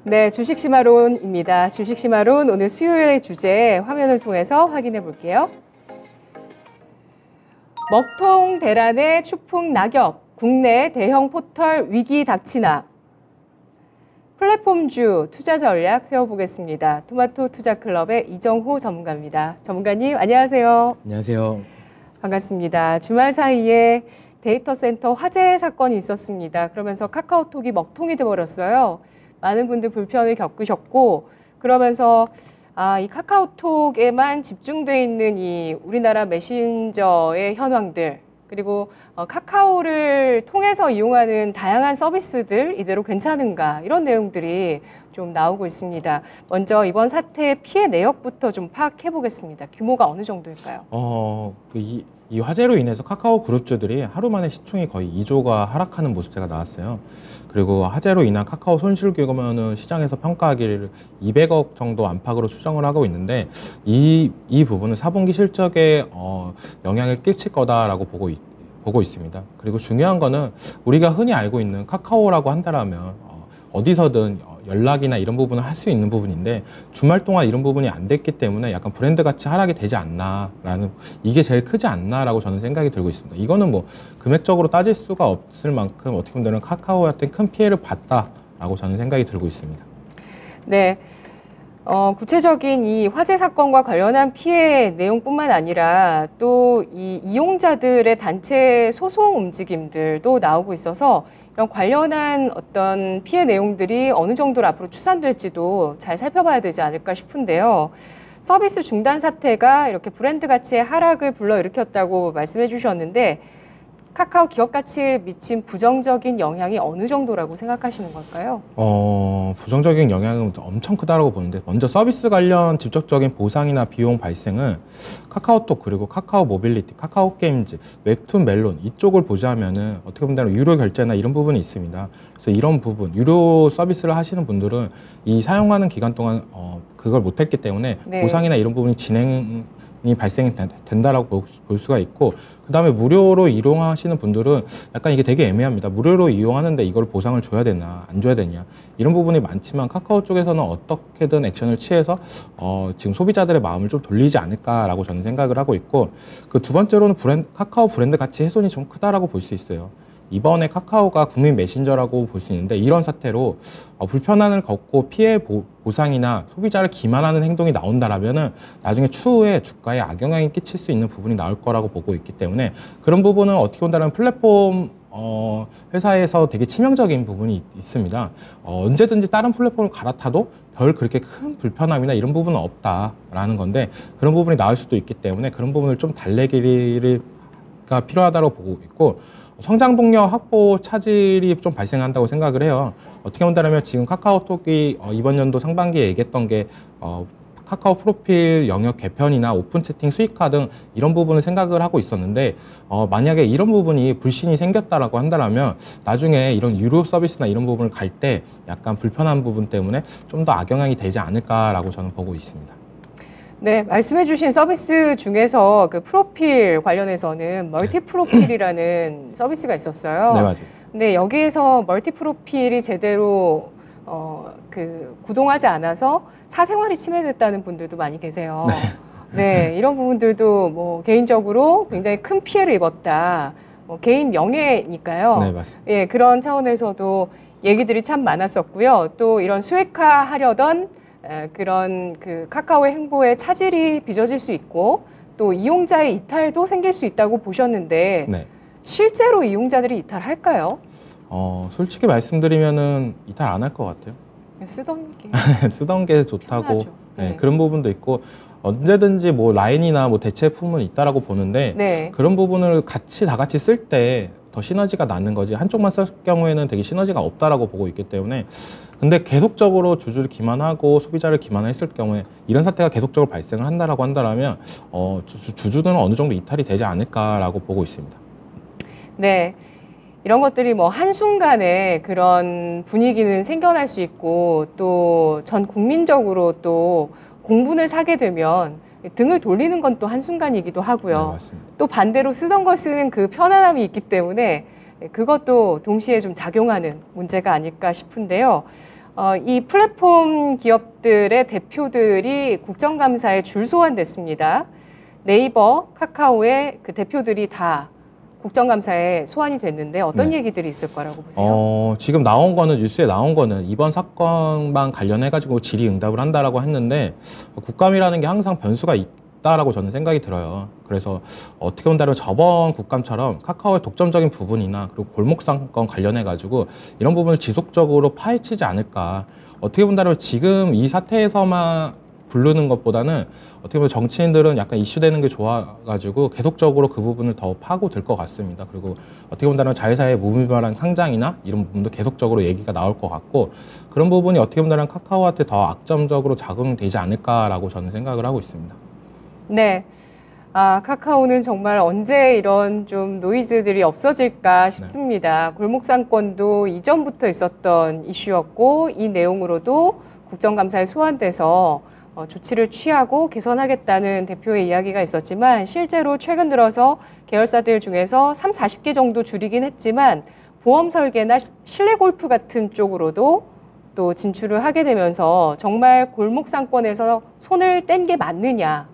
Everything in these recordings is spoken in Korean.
네, 주식심화론입니다. 주식심화론 오늘 수요일의 주제 화면을 통해서 확인해 볼게요. 먹통 대란의 추풍 낙엽, 국내 대형 포털 위기 닥치나. 플랫폼주 투자 전략 세워보겠습니다. 토마토 투자클럽의 이정호 전문가입니다. 전문가님 안녕하세요. 안녕하세요. 반갑습니다. 주말 사이에 데이터 센터 화재 사건이 있었습니다. 그러면서 카카오톡이 먹통이 돼버렸어요. 많은 분들 불편을 겪으셨고, 그러면서 이 카카오톡에만 집중돼 있는 이 우리나라 메신저의 현황들, 그리고 카카오를 통해서 이용하는 다양한 서비스들 이대로 괜찮은가, 이런 내용들이 좀 나오고 있습니다. 먼저 이번 사태의 피해 내역부터 좀 파악해 보겠습니다. 규모가 어느 정도일까요? 이 화재로 인해서 카카오 그룹주들이 하루 만에 시총이 거의 2조가 하락하는 모습체가 나왔어요. 그리고 화재로 인한 카카오 손실 규모는 시장에서 평가하기를 200억 정도 안팎으로 추정을 하고 있는데, 이 부분은 4분기 실적에 영향을 끼칠 거다라고 보고 있습니다. 그리고 중요한 거는 우리가 흔히 알고 있는 카카오라고 한다라면 어디서든 연락이나 이런 부분을 할 수 있는 부분인데, 주말 동안 이런 부분이 안 됐기 때문에 약간 브랜드 가치 하락이 되지 않나라는, 이게 제일 크지 않나라고 저는 생각이 들고 있습니다. 이거는 뭐 금액적으로 따질 수가 없을 만큼 어떻게 보면 카카오한테 큰 피해를 봤다라고 저는 생각이 들고 있습니다. 네. 구체적인 이 화재 사건과 관련한 피해 내용뿐만 아니라 또 이 이용자들의 단체 소송 움직임들도 나오고 있어서 이런 관련한 어떤 피해 내용들이 어느 정도로 앞으로 추산될지도 잘 살펴봐야 되지 않을까 싶은데요. 서비스 중단 사태가 이렇게 브랜드 가치의 하락을 불러일으켰다고 말씀해 주셨는데, 카카오 기업 가치에 미친 부정적인 영향이 어느 정도라고 생각하시는 걸까요? 부정적인 영향은 엄청 크다고 보는데, 먼저 서비스 관련 직접적인 보상이나 비용 발생은 카카오톡, 그리고 카카오 모빌리티, 카카오 게임즈, 웹툰, 멜론 이쪽을 보자면은 어떻게 보면 유료 결제나 이런 부분이 있습니다. 그래서 이런 부분, 유료 서비스를 하시는 분들은 이 사용하는 기간 동안 그걸 못했기 때문에 네. 보상이나 이런 부분이 진행이 발생이 된다라고 볼 수가 있고, 그 다음에 무료로 이용하시는 분들은 약간 이게 되게 애매합니다. 무료로 이용하는데 이걸 보상을 줘야 되나 안 줘야 되냐, 이런 부분이 많지만 카카오 쪽에서는 어떻게든 액션을 취해서 지금 소비자들의 마음을 좀 돌리지 않을까라고 저는 생각을 하고 있고, 그 두 번째로는 카카오 브랜드 가치 훼손이 좀 크다라고 볼 수 있어요. 이번에 카카오가 국민 메신저라고 볼 수 있는데, 이런 사태로 불편함을 겪고 피해 보상이나 소비자를 기만하는 행동이 나온다라면은 나중에 추후에 주가에 악영향이 끼칠 수 있는 부분이 나올 거라고 보고 있기 때문에, 그런 부분은 어떻게 본다면 플랫폼 회사에서 되게 치명적인 부분이 있습니다. 언제든지 다른 플랫폼을 갈아타도 별 그렇게 큰 불편함이나 이런 부분은 없다라는 건데, 그런 부분이 나올 수도 있기 때문에 그런 부분을 좀 달래기가 필요하다고 보고 있고, 성장 동력 확보 차질이 좀 발생한다고 생각을 해요. 어떻게 본다면 지금 카카오톡이 이번 연도 상반기에 얘기했던 게 카카오 프로필 영역 개편이나 오픈 채팅 수익화 등 이런 부분을 생각을 하고 있었는데, 만약에 이런 부분이 불신이 생겼다라고 한다면 나중에 이런 유료 서비스나 이런 부분을 갈 때 약간 불편한 부분 때문에 좀 더 악영향이 되지 않을까라고 저는 보고 있습니다. 네, 말씀해주신 서비스 중에서 그 프로필 관련해서는 멀티 프로필이라는 서비스가 있었어요. 네, 맞아요. 근데 여기에서 멀티 프로필이 제대로 구동하지 않아서 사생활이 침해됐다는 분들도 많이 계세요. 네, 이런 부분들도 뭐 개인적으로 굉장히 큰 피해를 입었다. 개인 명예니까요. 네, 맞습니다. 예, 그런 차원에서도 얘기들이 참 많았었고요. 또 이런 수익화하려던 그런 카카오의 행보에 차질이 빚어질 수 있고, 또 이용자의 이탈도 생길 수 있다고 보셨는데, 네. 실제로 이용자들이 이탈할까요? 솔직히 말씀드리면은 이탈 안 할 것 같아요. 쓰던 게 좋다고 네. 그런 부분도 있고, 언제든지 뭐 라인이나 뭐 대체품은 있다라고 보는데, 네. 그런 부분을 다 같이 쓸 때 더 시너지가 나는 거지, 한쪽만 쓸 경우에는 되게 시너지가 없다라고 보고 있기 때문에. 근데 계속적으로 주주를 기만하고 소비자를 기만했을 경우에 이런 사태가 계속적으로 발생을 한다라고 한다면 주주들은 어느 정도 이탈이 되지 않을까라고 보고 있습니다. 네, 이런 것들이 뭐 한순간에 그런 분위기는 생겨날 수 있고, 또 전 국민적으로 또 공분을 사게 되면 등을 돌리는 건 또 한순간이기도 하고요. 네, 또 반대로 쓰던 걸 쓰는 그 편안함이 있기 때문에 그것도 동시에 좀 작용하는 문제가 아닐까 싶은데요. 이 플랫폼 기업들의 대표들이 국정감사에 줄 소환됐습니다. 네이버, 카카오의 그 대표들이 다 국정감사에 소환이 됐는데 어떤 얘기들이 있을 거라고 보세요? 지금 나온 거는 뉴스에 나온 거는 이번 사건만 관련해가지고 질의응답을 한다라고 했는데 국감이라는 게 항상 변수가 있다라고 저는 생각이 들어요. 그래서 어떻게 본다면 저번 국감처럼 카카오의 독점적인 부분이나 그리고 골목상권 관련해가지고 이런 부분을 지속적으로 파헤치지 않을까. 어떻게 본다면 지금 이 사태에서만 부르는 것보다는 어떻게 보면 정치인들은 약간 이슈되는 게 좋아가지고 계속적으로 그 부분을 더 파고들 것 같습니다. 그리고 어떻게 본다면 자회사의 무분별한 상장이나 이런 부분도 계속적으로 얘기가 나올 것 같고 그런 부분이 어떻게 본다면 카카오한테 더 악점적으로 작용되지 않을까라고 저는 생각을 하고 있습니다. 네. 카카오는 정말 언제 이런 좀 노이즈들이 없어질까 싶습니다. 골목상권도 이전부터 있었던 이슈였고 이 내용으로도 국정감사에 소환돼서 조치를 취하고 개선하겠다는 대표의 이야기가 있었지만 실제로 최근 들어서 계열사들 중에서 30, 40개 정도 줄이긴 했지만 보험 설계나 실내 골프 같은 쪽으로도 또 진출을 하게 되면서 정말 골목 상권에서 손을 뗀 게 맞느냐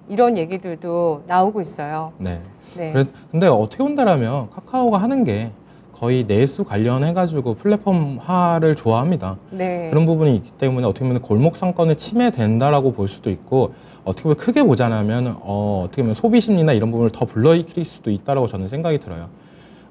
이런 얘기들도 나오고 있어요. 네. 네. 근데 어떻게 본다라면 카카오가 하는 게 거의 내수 관련해가지고 플랫폼화를 좋아합니다. 네. 그런 부분이 있기 때문에 어떻게 보면 골목 상권을 침해된다라고 볼 수도 있고 어떻게 보면 크게 보자면 어떻게 보면 소비 심리나 이런 부분을 더 불러일으킬 수도 있다라고 저는 생각이 들어요.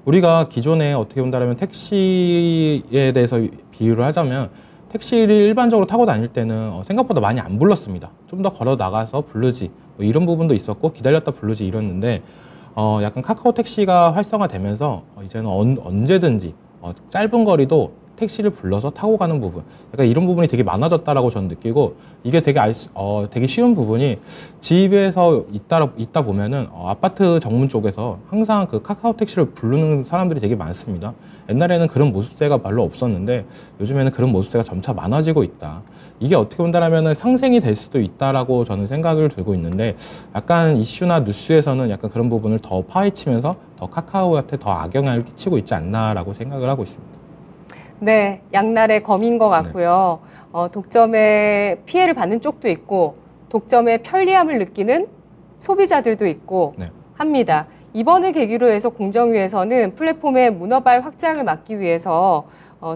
우리가 기존에 어떻게 본다면 택시에 대해서 비유를 하자면 택시를 일반적으로 타고 다닐 때는 생각보다 많이 안 불렀습니다. 좀 더 걸어 나가서 부르지 뭐 이런 부분도 있었고 기다렸다 부르지 이랬는데 약간 카카오 택시가 활성화되면서 이제는 언제든지 짧은 거리도 택시를 불러서 타고 가는 부분, 약간 이런 부분이 되게 많아졌다라고 저는 느끼고 이게 되게 되게 쉬운 부분이 집에서 있다 보면은 아파트 정문 쪽에서 항상 그 카카오 택시를 부르는 사람들이 되게 많습니다. 옛날에는 그런 모습세가 별로 없었는데 요즘에는 그런 모습세가 점차 많아지고 있다. 이게 어떻게 본다면은 상생이 될 수도 있다라고 저는 생각을 들고 있는데 약간 이슈나 뉴스에서는 약간 그런 부분을 더 파헤치면서 더 카카오한테 더 악영향을 끼치고 있지 않나라고 생각을 하고 있습니다. 네, 양날의 검인 것 같고요. 독점의 피해를 받는 쪽도 있고 독점의 편리함을 느끼는 소비자들도 있고 합니다. 이번을 계기로 해서 공정위에서는 플랫폼의 문어발 확장을 막기 위해서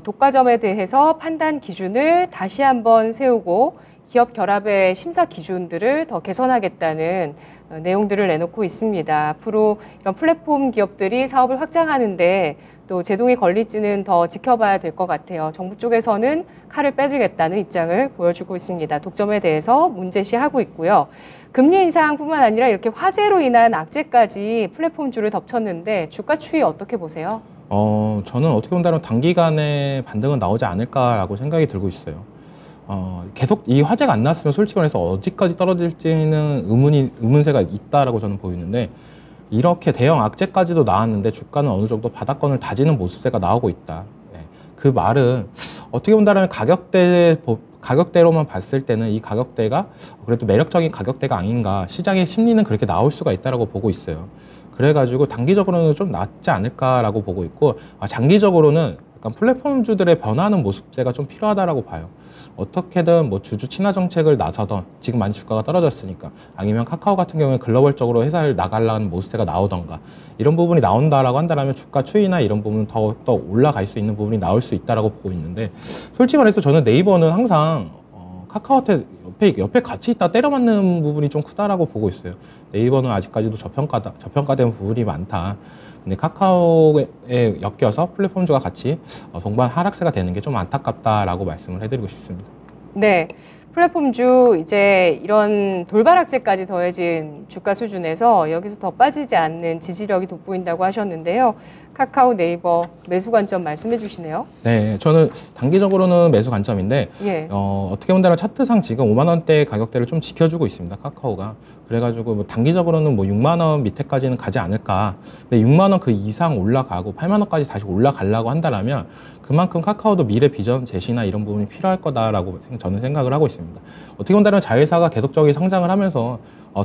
독과점에 대해서 판단 기준을 다시 한번 세우고 기업 결합의 심사 기준들을 더 개선하겠다는 내용들을 내놓고 있습니다. 앞으로 이런 플랫폼 기업들이 사업을 확장하는데 또 제동이 걸릴지는 더 지켜봐야 될 것 같아요. 정부 쪽에서는 칼을 빼들겠다는 입장을 보여주고 있습니다. 독점에 대해서 문제시하고 있고요. 금리 인상뿐만 아니라 이렇게 화재로 인한 악재까지 플랫폼주를 덮쳤는데 주가 추이 어떻게 보세요? 저는 어떻게 본다면 단기간에 반등은 나오지 않을까라고 생각이 들고 있어요. 계속 이 화재가 안 났으면 솔직히 말해서 어디까지 떨어질지는 의문세가 있다라고 저는 보이는데 이렇게 대형 악재까지도 나왔는데 주가는 어느 정도 바닥권을 다지는 모습세가 나오고 있다. 그 말은 어떻게 본다면 가격대로만 봤을 때는 이 가격대가 그래도 매력적인 가격대가 아닌가, 시장의 심리는 그렇게 나올 수가 있다라고 보고 있어요. 그래가지고 단기적으로는 좀 낫지 않을까라고 보고 있고 장기적으로는 약간 플랫폼주들의 변화하는 모습세가 좀 필요하다라고 봐요. 어떻게든 뭐 주주 친화 정책을 나서던 지금 많이 주가가 떨어졌으니까 아니면 카카오 같은 경우에 글로벌적으로 회사를 나가려는 모습세가 나오던가 이런 부분이 나온다라고 한다면 주가 추이나 이런 부분은 더 올라갈 수 있는 부분이 나올 수 있다라고 보고 있는데 솔직히 말해서 저는 네이버는 항상 카카오한테 옆에 같이 있다 때려 맞는 부분이 좀 크다라고 보고 있어요. 네이버는 아직까지도 저평가된 부분이 많다. 근데 카카오에 엮여서 플랫폼주가 같이 동반 하락세가 되는 게 좀 안타깝다라고 말씀을 해드리고 싶습니다. 네, 플랫폼주 이제 이런 돌발 악재까지 더해진 주가 수준에서 여기서 더 빠지지 않는 지지력이 돋보인다고 하셨는데요. 카카오, 네이버 매수 관점 말씀해 주시네요. 네, 저는 단기적으로는 매수 관점인데 어떻게 본다면 차트상 지금 5만 원대 가격대를 좀 지켜주고 있습니다. 카카오가. 그래가지고 뭐 단기적으로는 뭐 6만 원 밑에까지는 가지 않을까. 근데 6만 원 그 이상 올라가고 8만 원까지 다시 올라가려고 한다면 그만큼 카카오도 미래 비전 제시나 이런 부분이 필요할 거다라고 저는 생각을 하고 있습니다. 어떻게 본다면 자회사가 계속적인 성장을 하면서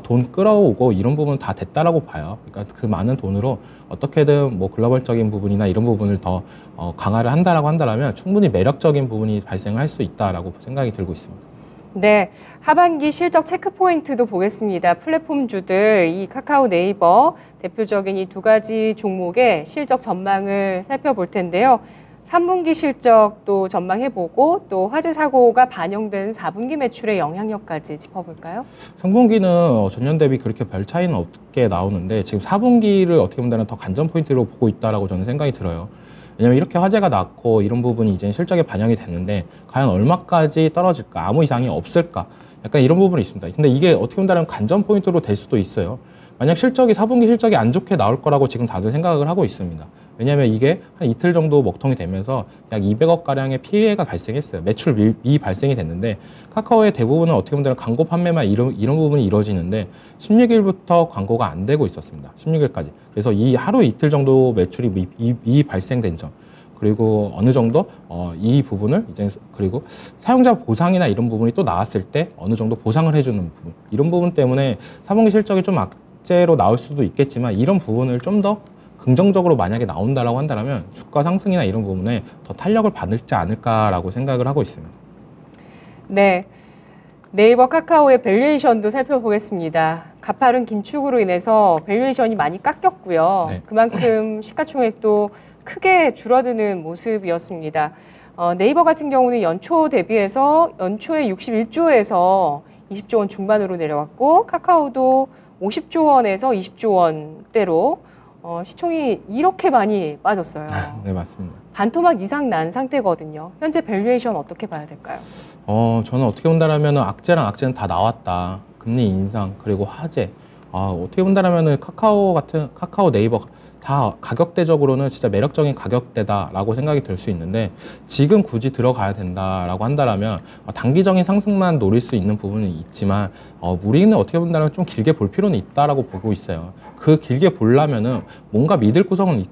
돈 끌어오고 이런 부분은 다 됐다라고 봐요. 그러니까 그 많은 돈으로 어떻게든 뭐 글로벌적인 부분이나 이런 부분을 더 강화를 한다라고 한다면 충분히 매력적인 부분이 발생을 할 수 있다라고 생각이 들고 있습니다. 네, 하반기 실적 체크 포인트도 보겠습니다. 플랫폼주들, 이 카카오, 네이버 대표적인 이 두 가지 종목의 실적 전망을 살펴볼 텐데요. 3분기 실적도 전망해보고 또 화재 사고가 반영된 4분기 매출의 영향력까지 짚어볼까요? 3분기는 전년 대비 그렇게 별 차이는 없게 나오는데 지금 4분기를 어떻게 보면 더 관전 포인트로 보고 있다라고 저는 생각이 들어요. 왜냐면 이렇게 화재가 났고 이런 부분이 이제 실적에 반영이 됐는데 과연 얼마까지 떨어질까, 아무 이상이 없을까, 약간 이런 부분이 있습니다. 근데 이게 어떻게 본다면 관전 포인트로 될 수도 있어요. 만약 4분기 실적이 안 좋게 나올 거라고 지금 다들 생각을 하고 있습니다. 왜냐하면 이게 한 이틀 정도 먹통이 되면서 약 200억가량의 피해가 발생했어요. 매출 발생이 됐는데 카카오의 대부분은 어떻게 보면 광고 판매만 이런 부분이 이루어지는데 16일부터 광고가 안 되고 있었습니다. 16일까지. 그래서 이 하루 이틀 정도 매출이 발생된 점. 그리고 어느 정도 이 부분을 이제 그리고 사용자 보상이나 이런 부분이 또 나왔을 때 어느 정도 보상을 해주는 부분. 이런 부분 때문에 4분기 실적이 좀 악재로 나올 수도 있겠지만 이런 부분을 좀 더 긍정적으로 만약에 나온다라고 한다면 주가 상승이나 이런 부분에 더 탄력을 받을지 않을까라고 생각을 하고 있습니다. 네, 네이버 카카오의 밸류에이션도 살펴보겠습니다. 가파른 긴축으로 인해서 밸류에이션이 많이 깎였고요. 네. 그만큼 시가총액도 크게 줄어드는 모습이었습니다. 네이버 같은 경우는 연초 대비해서 연초에 61조에서 20조 원 중반으로 내려왔고 카카오도 50조 원에서 20조 원대로 시총이 이렇게 많이 빠졌어요. 네, 맞습니다. 반토막 이상 난 상태거든요. 현재 밸류에이션 어떻게 봐야 될까요? 저는 어떻게 본다라면 악재는 다 나왔다. 금리 인상 그리고 화재. 어떻게 본다라면 카카오 네이버 다 가격대적으로는 진짜 매력적인 가격대다라고 생각이 들 수 있는데 지금 굳이 들어가야 된다라고 한다면 단기적인 상승만 노릴 수 있는 부분은 있지만 우리는 어떻게 본다면 좀 길게 볼 필요는 있다라고 보고 있어요. 그 길게 보려면은 뭔가 믿을 구성은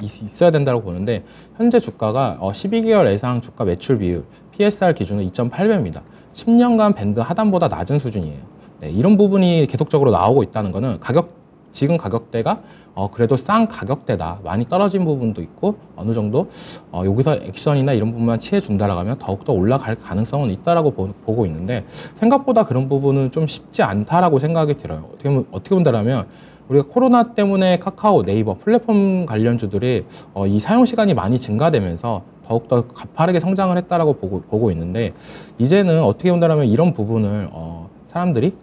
있어야 된다고 보는데 현재 주가가 12개월 예상 주가 매출 비율 PSR 기준으로 2.8배입니다. 10년간 밴드 하단보다 낮은 수준이에요. 네, 이런 부분이 계속적으로 나오고 있다는 거는 지금 가격대가 그래도 싼 가격대다. 많이 떨어진 부분도 있고 어느 정도 여기서 액션이나 이런 부분만 취해준다라고 하면 더욱더 올라갈 가능성은 있다라고 보고 있는데 생각보다 그런 부분은 좀 쉽지 않다라고 생각이 들어요. 어떻게 본다라면 우리가 코로나 때문에 카카오, 네이버 플랫폼 관련주들이 이 사용 시간이 많이 증가되면서 더욱더 가파르게 성장을 했다라고 보고 있는데 이제는 어떻게 본다라면 이런 부분을 사람들이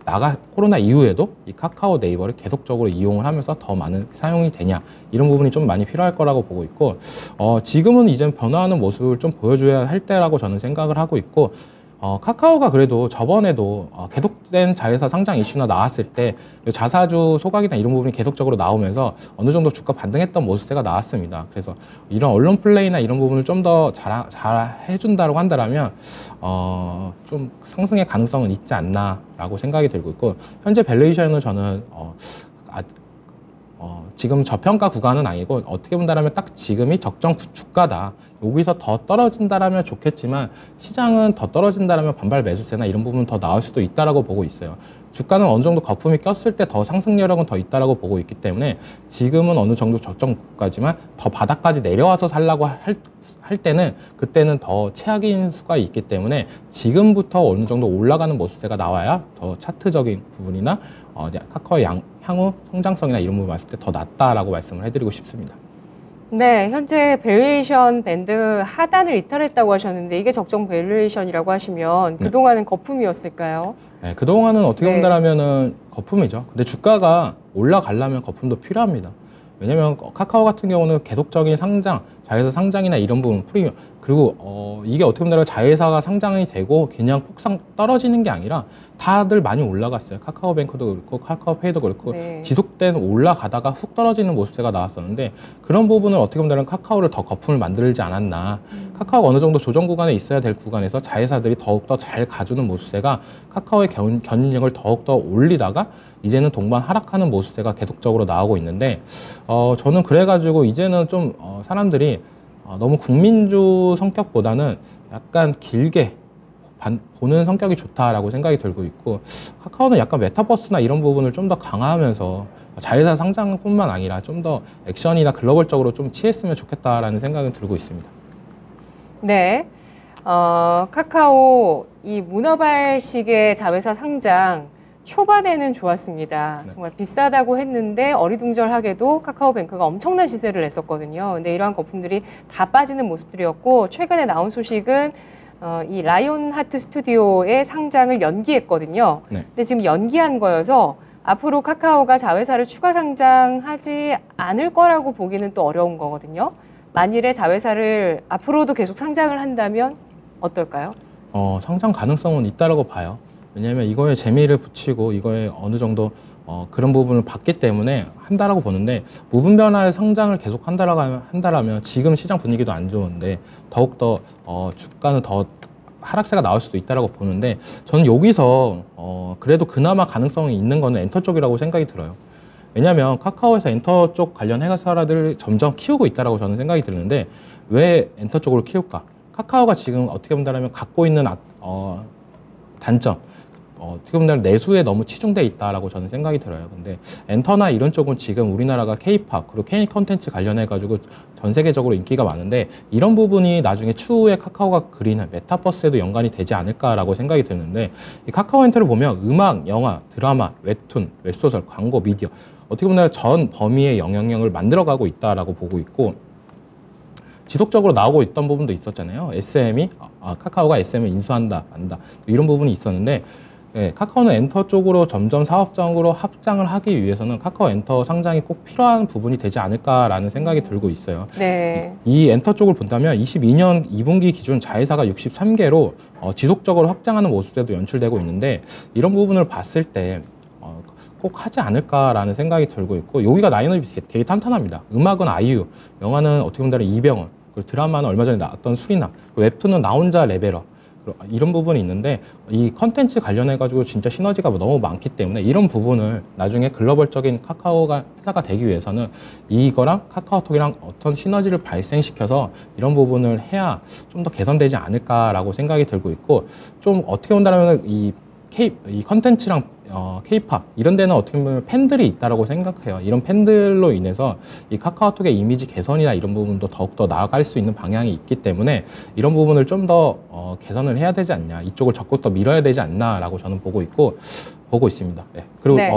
코로나 이후에도 이 카카오 네이버를 계속적으로 이용을 하면서 더 많은 사용이 되냐 이런 부분이 좀 많이 필요할 거라고 보고 있고 지금은 이제 변화하는 모습을 좀 보여줘야 할 때라고 저는 생각을 하고 있고 카카오가 그래도 저번에도 계속된 자회사 상장 이슈나 나왔을 때 자사주 소각이나 이런 부분이 계속적으로 나오면서 어느 정도 주가 반등했던 모습세가 나왔습니다. 그래서 이런 언론 플레이나 이런 부분을 좀 더 잘 해준다고 한다면 좀 상승의 가능성은 있지 않나라고 생각이 들고 있고 현재 밸류에이션은 저는 지금 저평가 구간은 아니고 어떻게 본다면 딱 지금이 적정 주가다. 여기서 더 떨어진다라면 좋겠지만 시장은 더 떨어진다라면 반발 매수세나 이런 부분 더 나올 수도 있다라고 보고 있어요. 주가는 어느 정도 거품이 꼈을 때 더 상승 여력은 더 있다라고 보고 있기 때문에 지금은 어느 정도 적정 주가지만 더 바닥까지 내려와서 살라고 할 때는 그때는 더 최악인 수가 있기 때문에 지금부터 어느 정도 올라가는 모습세가 나와야 더 차트적인 부분이나 카카오의 향후 성장성이나 이런 부분 봤을 때 더 낫다라고 말씀을 해드리고 싶습니다. 네, 현재 밸류에이션 밴드 하단을 이탈했다고 하셨는데 이게 적정 밸류에이션이라고 하시면 그동안은 거품이었을까요? 네, 그동안은 어떻게 본다면은 거품이죠. 근데 주가가 올라가려면 거품도 필요합니다. 왜냐면 카카오 같은 경우는 계속적인 상장, 자회사 상장이나 이런 부분 프리미엄 그리고 이게 어떻게 보면 자회사가 상장이 되고 그냥 폭삭 떨어지는 게 아니라 다들 많이 올라갔어요. 카카오뱅크도 그렇고 카카오페이도 그렇고 네. 지속된 올라가다가 훅 떨어지는 모습세가 나왔었는데 그런 부분을 어떻게 보면 카카오를 더 거품을 만들지 않았나. 카카오가 어느 정도 조정 구간에 있어야 될 구간에서 자회사들이 더욱더 잘 가주는 모습세가 카카오의 견인력을 더욱더 올리다가 이제는 동반 하락하는 모습세가 계속적으로 나오고 있는데 저는 그래가지고 이제는 좀 사람들이 너무 국민주 성격보다는 약간 길게 보는 성격이 좋다라고 생각이 들고 있고, 카카오는 약간 메타버스나 이런 부분을 좀 더 강화하면서 자회사 상장뿐만 아니라 좀 더 액션이나 글로벌적으로 좀 취했으면 좋겠다라는 생각은 들고 있습니다. 네. 카카오 이 문어발식의 자회사 상장 초반에는 좋았습니다. 네. 정말 비싸다고 했는데 어리둥절하게도 카카오뱅크가 엄청난 시세를 냈었거든요. 근데 이러한 거품들이 다 빠지는 모습들이었고, 최근에 나온 소식은 이 라이온하트 스튜디오의 상장을 연기했거든요. 네. 근데 지금 연기한 거여서 앞으로 카카오가 자회사를 추가 상장하지 않을 거라고 보기는 또 어려운 거거든요. 만일에 자회사를 앞으로도 계속 상장을 한다면 어떨까요? 상장 가능성은 있다라고 봐요. 왜냐하면 이거에 재미를 붙이고 이거에 어느 정도 그런 부분을 봤기 때문에 한다라고 보는데, 무분별한 상장을 계속 한다라면 지금 시장 분위기도 안 좋은데 더욱더 주가는 더 하락세가 나올 수도 있다라고 보는데, 저는 여기서 그래도 그나마 가능성이 있는 거는 엔터 쪽이라고 생각이 들어요. 왜냐하면 카카오에서 엔터 쪽 관련 회사들을 점점 키우고 있다라고 저는 생각이 드는데, 왜 엔터 쪽으로 키울까? 카카오가 지금 어떻게 본다면 갖고 있는 단점, 어떻게 보면 내수에 너무 치중돼 있다라고 저는 생각이 들어요. 근데 엔터나 이런 쪽은 지금 우리나라가 K-팝 그리고 K 컨텐츠 관련해 가지고 전 세계적으로 인기가 많은데, 이런 부분이 나중에 추후에 카카오가 그리는 메타버스에도 연관이 되지 않을까라고 생각이 드는데, 이 카카오 엔터를 보면 음악, 영화, 드라마, 웹툰, 웹소설, 광고, 미디어, 어떻게 보면 전 범위의 영향력을 만들어가고 있다라고 보고 있고, 지속적으로 나오고 있던 부분도 있었잖아요. SM이 카카오가 SM을 인수한다, 안다, 이런 부분이 있었는데, 네, 카카오는 엔터 쪽으로 점점 사업적으로 확장을 하기 위해서는 카카오 엔터 상장이 꼭 필요한 부분이 되지 않을까라는 생각이 들고 있어요. 네. 이 엔터 쪽을 본다면 22년 2분기 기준 자회사가 63개로 지속적으로 확장하는 모습들도 연출되고 있는데, 이런 부분을 봤을 때 꼭 하지 않을까라는 생각이 들고 있고, 여기가 라인업이 되게 탄탄합니다. 음악은 아이유, 영화는 어떻게 보면 이병헌, 그리고 드라마는 얼마 전에 나왔던 수리남, 웹툰은 나 혼자 레벨업, 이런 부분이 있는데, 이 컨텐츠 관련해 가지고 진짜 시너지가 너무 많기 때문에 이런 부분을 나중에 글로벌적인 카카오가 회사가 되기 위해서는 이거랑 카카오톡이랑 어떤 시너지를 발생시켜서 이런 부분을 해야 좀 더 개선되지 않을까라고 생각이 들고 있고, 좀 어떻게 본다면 이 컨텐츠랑 K-팝 이런 데는 어떻게 보면 팬들이 있다라고 생각해요. 이런 팬들로 인해서 이 카카오톡의 이미지 개선이나 이런 부분도 더욱더 나아갈 수 있는 방향이 있기 때문에 이런 부분을 좀 더 개선을 해야 되지 않냐, 이쪽을 적극 더 밀어야 되지 않나라고 저는 보고 있습니다. 네. 그리고 네.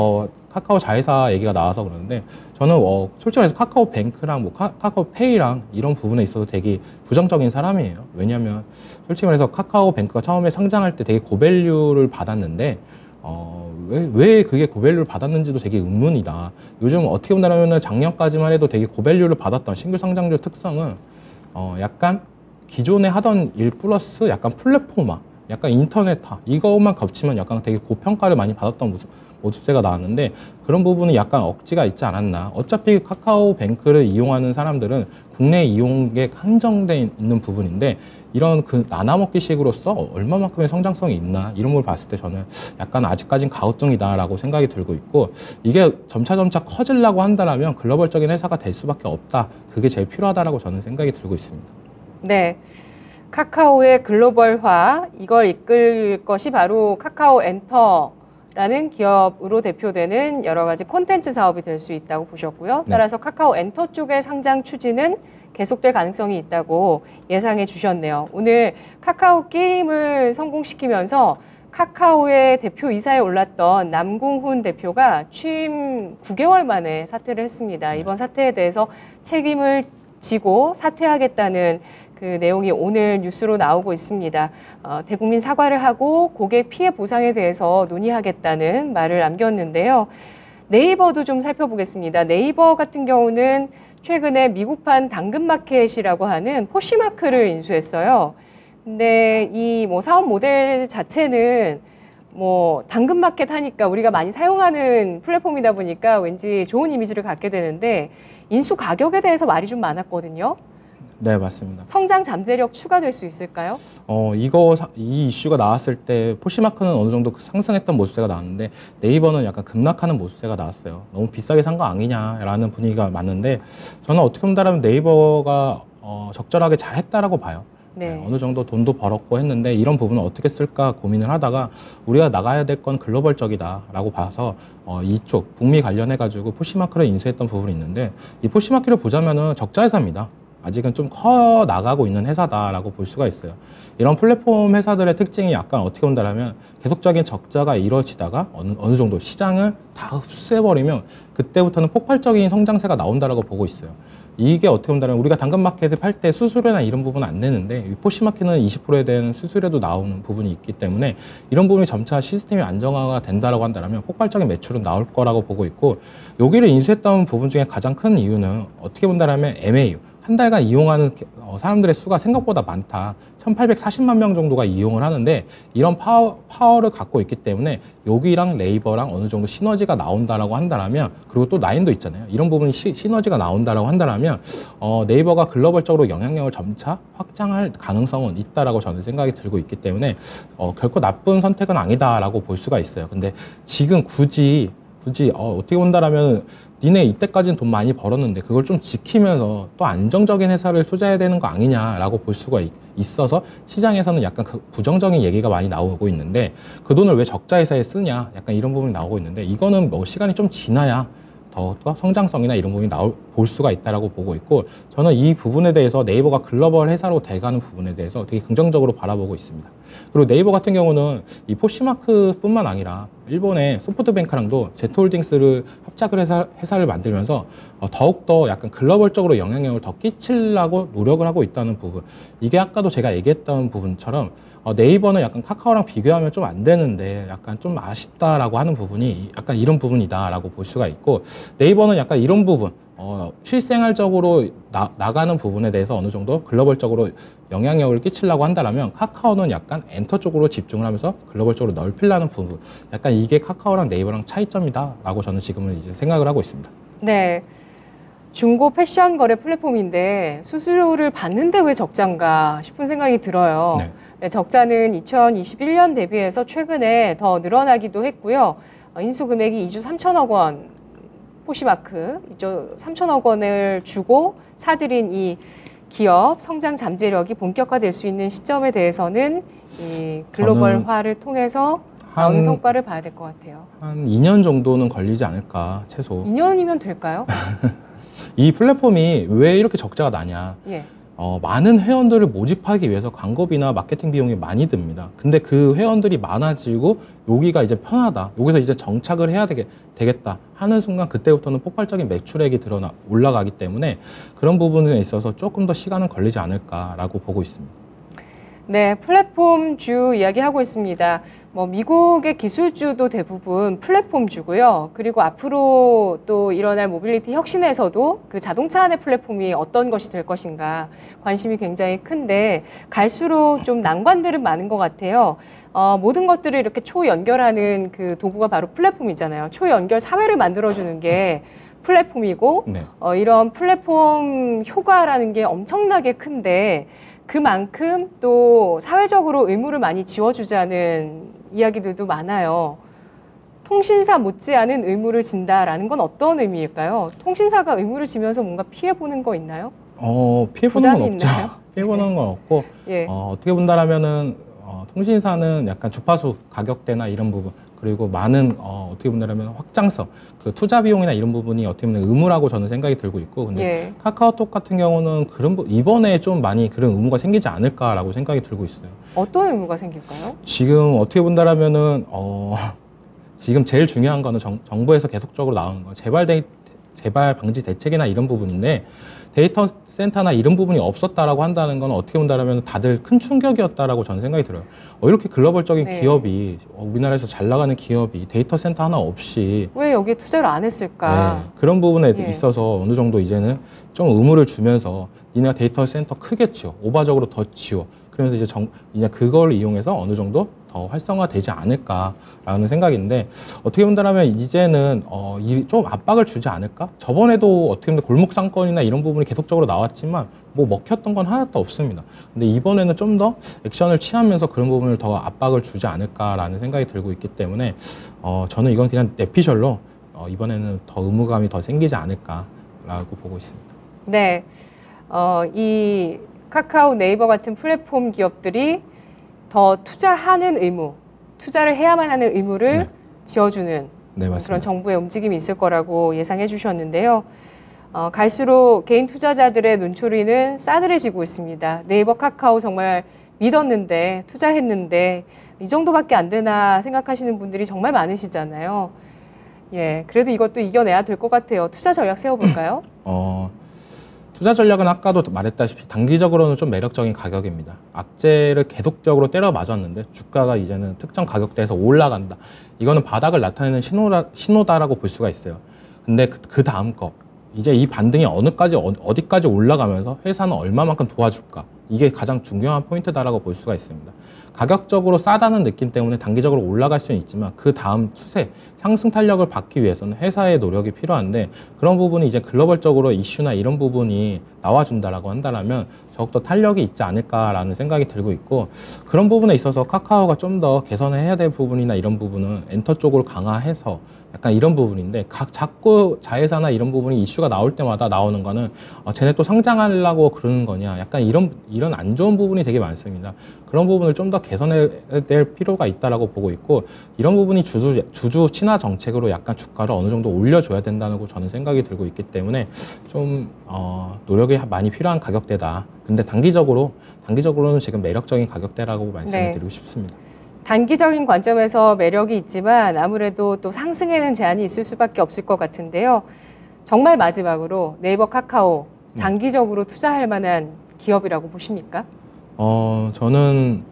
카카오 자회사 얘기가 나와서 그러는데, 저는 솔직히 말해서 카카오뱅크랑 카카오페이랑 이런 부분에 있어서 되게 부정적인 사람이에요. 왜냐하면 솔직히 말해서 카카오뱅크가 처음에 상장할 때 되게 고밸류를 받았는데, 왜 그게 고밸류를 받았는지도 되게 의문이다. 요즘 어떻게 본다면 작년까지만 해도 되게 고밸류를 받았던 신규 상장주 특성은 약간 기존에 하던 일 플러스 약간 플랫폼화, 약간 인터넷화, 이것만 겹치면 약간 되게 고평가를 많이 받았던 모습세가 나왔는데, 그런 부분이 약간 억지가 있지 않았나. 어차피 카카오뱅크를 이용하는 사람들은 국내 이용객 한정돼 있는 부분인데, 이런 그 나눠먹기식으로서 얼마만큼의 성장성이 있나, 이런 걸 봤을 때 저는 약간 아직까진 가오뚱이다라고 생각이 들고 있고, 이게 점차 커지려고 한다면 글로벌적인 회사가 될 수밖에 없다. 그게 제일 필요하다라고 저는 생각이 들고 있습니다. 네. 카카오의 글로벌화, 이걸 이끌 것이 바로 카카오 엔터라는 기업으로 대표되는 여러 가지 콘텐츠 사업이 될 수 있다고 보셨고요. 따라서 카카오 엔터 쪽의 상장 추진은 계속될 가능성이 있다고 예상해 주셨네요. 오늘 카카오 게임을 성공시키면서 카카오의 대표이사에 올랐던 남궁훈 대표가 취임 9개월 만에 사퇴를 했습니다. 이번 사태에 대해서 책임을 지고 사퇴하겠다는 그 내용이 오늘 뉴스로 나오고 있습니다. 대국민 사과를 하고 고객 피해 보상에 대해서 논의하겠다는 말을 남겼는데요. 네이버도 좀 살펴보겠습니다. 네이버 같은 경우는 최근에 미국판 당근마켓이라고 하는 포시마크를 인수했어요. 근데 이 사업 모델 자체는 당근마켓 하니까 우리가 많이 사용하는 플랫폼이다 보니까 왠지 좋은 이미지를 갖게 되는데, 인수 가격에 대해서 말이 좀 많았거든요. 네, 맞습니다. 성장 잠재력 추가될 수 있을까요? 이 이슈가 나왔을 때 포시마크는 어느 정도 상승했던 모습세가 나왔는데, 네이버는 약간 급락하는 모습세가 나왔어요. 너무 비싸게 산 거 아니냐라는 분위기가 많은데, 저는 어떻게 본다면 네이버가 적절하게 잘 했다라고 봐요. 네. 어느 정도 돈도 벌었고 했는데 이런 부분을 어떻게 쓸까 고민을 하다가 우리가 나가야 될 건 글로벌적이다라고 봐서 이쪽 북미 관련해 가지고 포시마크를 인수했던 부분이 있는데 이 포시마키를 보자면은 적자 회사입니다. 아직은 좀 커 나가고 있는 회사다라고 볼 수가 있어요. 이런 플랫폼 회사들의 특징이 약간 어떻게 본다면 계속적인 적자가 이루어지다가 어느 정도 시장을 다 흡수해버리면 그때부터는 폭발적인 성장세가 나온다라고 보고 있어요. 이게 어떻게 본다면 우리가 당근마켓에 팔 때 수수료나 이런 부분은 안 내는데 이 포시마켓은 20%에 대한 수수료도 나오는 부분이 있기 때문에 이런 부분이 점차 시스템이 안정화가 된다라고 한다면 폭발적인 매출은 나올 거라고 보고 있고 여기를 인수했던 부분 중에 가장 큰 이유는 어떻게 본다면 MAU 한 달간 이용하는 사람들의 수가 생각보다 많다. 1840만 명 정도가 이용을 하는데 이런 파워를 갖고 있기 때문에 여기랑 네이버랑 어느 정도 시너지가 나온다라고 한다면 그리고 또 나인도 있잖아요. 이런 부분이 시너지가 나온다라고 한다면 네이버가 글로벌적으로 영향력을 점차 확장할 가능성은 있다라고 저는 생각이 들고 있기 때문에 결코 나쁜 선택은 아니다라고 볼 수가 있어요. 근데 지금 굳이 어떻게 본다라면 니네 이때까지는 돈 많이 벌었는데 그걸 좀 지키면서 또 안정적인 회사를 투자해야 되는 거 아니냐라고 볼 수가 있어서 시장에서는 약간 부정적인 얘기가 많이 나오고 있는데 그 돈을 왜 적자 회사에 쓰냐 약간 이런 부분이 나오고 있는데 이거는 뭐 시간이 좀 지나야 더 성장성이나 이런 부분이 볼 수가 있다라고 보고 있고 저는 이 부분에 대해서 네이버가 글로벌 회사로 돼가는 부분에 대해서 되게 긍정적으로 바라보고 있습니다. 그리고 네이버 같은 경우는 이 포시마크뿐만 아니라 일본의 소프트뱅크랑도 제트홀딩스를 합작을 회사를 만들면서 더욱더 약간 글로벌적으로 영향력을 더 끼치려고 노력을 하고 있다는 부분 이게 아까도 제가 얘기했던 부분처럼 네이버는 약간 카카오랑 비교하면 좀 안 되는데 약간 좀 아쉽다라고 하는 부분이 약간 이런 부분이다라고 볼 수가 있고 네이버는 약간 이런 부분 실생활적으로 나가는 부분에 대해서 어느 정도 글로벌적으로 영향력을 끼치려고 한다면 카카오는 약간 엔터 쪽으로 집중을 하면서 글로벌적으로 넓히려는 부분 약간 이게 카카오랑 네이버랑 차이점이다라고 저는 지금은 이제 생각을 하고 있습니다. 네. 중고 패션 거래 플랫폼인데 수수료를 받는데 왜 적자인가 싶은 생각이 들어요. 네. 네, 적자는 2021년 대비해서 최근에 더 늘어나기도 했고요. 인수 금액이 2조 3천억 원, 포시마크 2조 3천억 원을 주고 사들인 이 기업 성장 잠재력이 본격화될 수 있는 시점에 대해서는 이 글로벌화를 통해서 나오는 성과를 봐야 될 것 같아요. 한 2년 정도는 걸리지 않을까, 최소. 2년이면 될까요? 이 플랫폼이 왜 이렇게 적자가 나냐. 예. 많은 회원들을 모집하기 위해서 광고비나 마케팅 비용이 많이 듭니다. 근데 그 회원들이 많아지고 여기가 이제 편하다. 여기서 이제 정착을 해야 되겠다 하는 순간 그때부터는 폭발적인 매출액이 올라가기 때문에 그런 부분에 있어서 조금 더 시간은 걸리지 않을까라고 보고 있습니다. 네, 플랫폼주 이야기하고 있습니다. 미국의 기술주도 대부분 플랫폼주고요. 그리고 앞으로 또 일어날 모빌리티 혁신에서도 그 자동차 안의 플랫폼이 어떤 것이 될 것인가 관심이 굉장히 큰데 갈수록 좀 난관들은 많은 것 같아요. 모든 것들을 이렇게 초연결하는 그 도구가 바로 플랫폼이잖아요. 초연결 사회를 만들어주는 게 플랫폼이고 네. 이런 플랫폼 효과라는 게 엄청나게 큰데 그만큼 또 사회적으로 의무를 많이 지워주자는 이야기들도 많아요. 통신사 못지않은 의무를 진다라는 건 어떤 의미일까요? 통신사가 의무를 지면서 뭔가 피해보는 거 있나요? 피해보는 건 없죠. 피해보는 건 없고 예. 어떻게 본다라면은 통신사는 약간 주파수 가격대나 이런 부분 그리고 많은 어떻게 본다면 확장성, 그 투자 비용이나 이런 부분이 어떻게 보면 의무라고 저는 생각이 들고 있고, 근데 예. 카카오톡 같은 경우는 이번에 좀 많이 그런 의무가 생기지 않을까라고 생각이 들고 있어요. 어떤 의무가 생길까요? 지금 어떻게 본다라면은 지금 제일 중요한 거는 정부에서 계속적으로 나오는 거 재발 방지 대책이나 이런 부분인데 데이터 센터나 이런 부분이 없었다라고 한다는 건 어떻게 본다면 다들 큰 충격이었다라고 저는 생각이 들어요. 이렇게 글로벌적인 네. 기업이 우리나라에서 잘 나가는 기업이 데이터 센터 하나 없이 왜 여기에 투자를 안 했을까? 네, 그런 부분에 예. 있어서 어느 정도 이제는 좀 의무를 주면서 니네가 데이터 센터 크게 지어 오바적으로 더 지어 그러면서 이제 그걸 이용해서 어느 정도 더 활성화되지 않을까라는 생각인데 어떻게 본다면 이제는 좀 압박을 주지 않을까? 저번에도 어떻게 보면 골목상권이나 이런 부분이 계속적으로 나왔지만 뭐 먹혔던 건 하나도 없습니다. 근데 이번에는 좀 더 액션을 취하면서 그런 부분을 더 압박을 주지 않을까라는 생각이 들고 있기 때문에 저는 이건 그냥 내피셜로 이번에는 더 의무감이 더 생기지 않을까라고 보고 있습니다. 네. 이 카카오, 네이버 같은 플랫폼 기업들이 더 투자하는 의무, 투자를 해야만 하는 의무를 네. 지어주는 맞습니다. 그런 정부의 움직임이 있을 거라고 예상해 주셨는데요. 갈수록 개인 투자자들의 눈초리는 싸늘해지고 있습니다. 네이버, 카카오 정말 믿었는데, 투자했는데 이 정도밖에 안 되나 생각하시는 분들이 정말 많으시잖아요. 예, 그래도 이것도 이겨내야 될 것 같아요. 투자 전략 세워볼까요? 투자 전략은 아까도 말했다시피 단기적으로는 좀 매력적인 가격입니다. 악재를 계속적으로 때려 맞았는데 주가가 이제는 특정 가격대에서 올라간다. 이거는 바닥을 나타내는 신호다라고 볼 수가 있어요. 근데 그 다음 거, 이제 이 반등이 어디까지 올라가면서 회사는 얼마만큼 도와줄까? 이게 가장 중요한 포인트다라고 볼 수가 있습니다. 가격적으로 싸다는 느낌 때문에 단기적으로 올라갈 수는 있지만 그 다음 추세, 상승 탄력을 받기 위해서는 회사의 노력이 필요한데 그런 부분이 이제 글로벌적으로 이슈나 이런 부분이 나와준다라고 한다면 더욱더 탄력이 있지 않을까라는 생각이 들고 있고 그런 부분에 있어서 카카오가 좀 더 개선해야 될 부분이나 이런 부분은 엔터 쪽으로 강화해서 약간 이런 부분인데 자꾸 자회사나 이런 부분이 이슈가 나올 때마다 나오는 거는 쟤네 또 성장하려고 그러는 거냐 약간 이런 안 좋은 부분이 되게 많습니다. 그런 부분을 좀 더 개선해야 될 필요가 있다라고 보고 있고 이런 부분이 주주 친화 정책으로 약간 주가를 어느 정도 올려줘야 된다고 저는 생각이 들고 있기 때문에 좀 노력이 많이 필요한 가격대다. 근데 단기적으로는 지금 매력적인 가격대라고 말씀을 드리고 싶습니다. 단기적인 관점에서 매력이 있지만 아무래도 또 상승에는 제한이 있을 수밖에 없을 것 같은데요. 정말 마지막으로 네이버, 카카오 장기적으로 투자할 만한 기업이라고 보십니까? 저는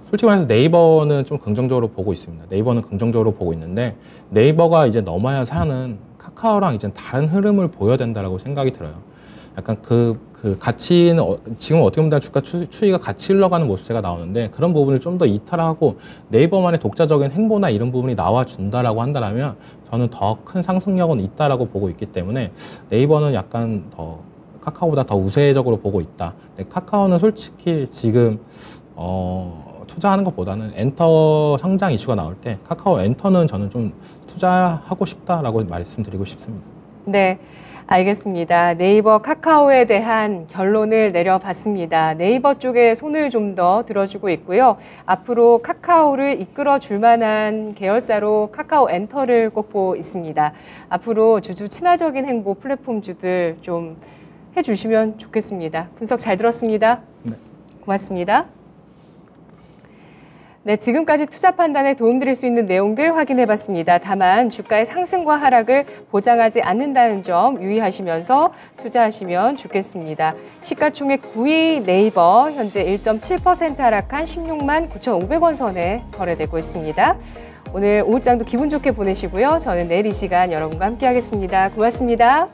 솔직히 말해서 네이버는 좀 긍정적으로 보고 있습니다. 네이버는 긍정적으로 보고 있는데 네이버가 이제 넘어야 사는 카카오랑 이제 다른 흐름을 보여야 된다라고 생각이 들어요. 약간 그 가치는 지금 어떻게 보면 주가 추이가 같이 흘러가는 모습세가 나오는데 그런 부분을 좀 더 이탈하고 네이버만의 독자적인 행보나 이런 부분이 나와준다라고 한다면 저는 더 큰 상승력은 있다라고 보고 있기 때문에 네이버는 약간 더 카카오보다 더 우세적으로 보고 있다. 근데 카카오는 솔직히 지금 투자하는 것보다는 엔터 상장 이슈가 나올 때 카카오 엔터는 저는 좀 투자하고 싶다라고 말씀드리고 싶습니다. 네. 알겠습니다. 네이버, 카카오에 대한 결론을 내려봤습니다. 네이버 쪽에 손을 좀 더 들어주고 있고요. 앞으로 카카오를 이끌어 줄 만한 계열사로 카카오 엔터를 꼽고 있습니다. 앞으로 주주 친화적인 행보 플랫폼주들 좀 해주시면 좋겠습니다. 분석 잘 들었습니다. 네. 고맙습니다. 네, 지금까지 투자 판단에 도움드릴 수 있는 내용들 확인해봤습니다. 다만 주가의 상승과 하락을 보장하지 않는다는 점 유의하시면서 투자하시면 좋겠습니다. 시가총액 9위 네이버 현재 1.7% 하락한 16만 9,500원 선에 거래되고 있습니다. 오늘 오후장도 기분 좋게 보내시고요. 저는 내일 이 시간 여러분과 함께하겠습니다. 고맙습니다.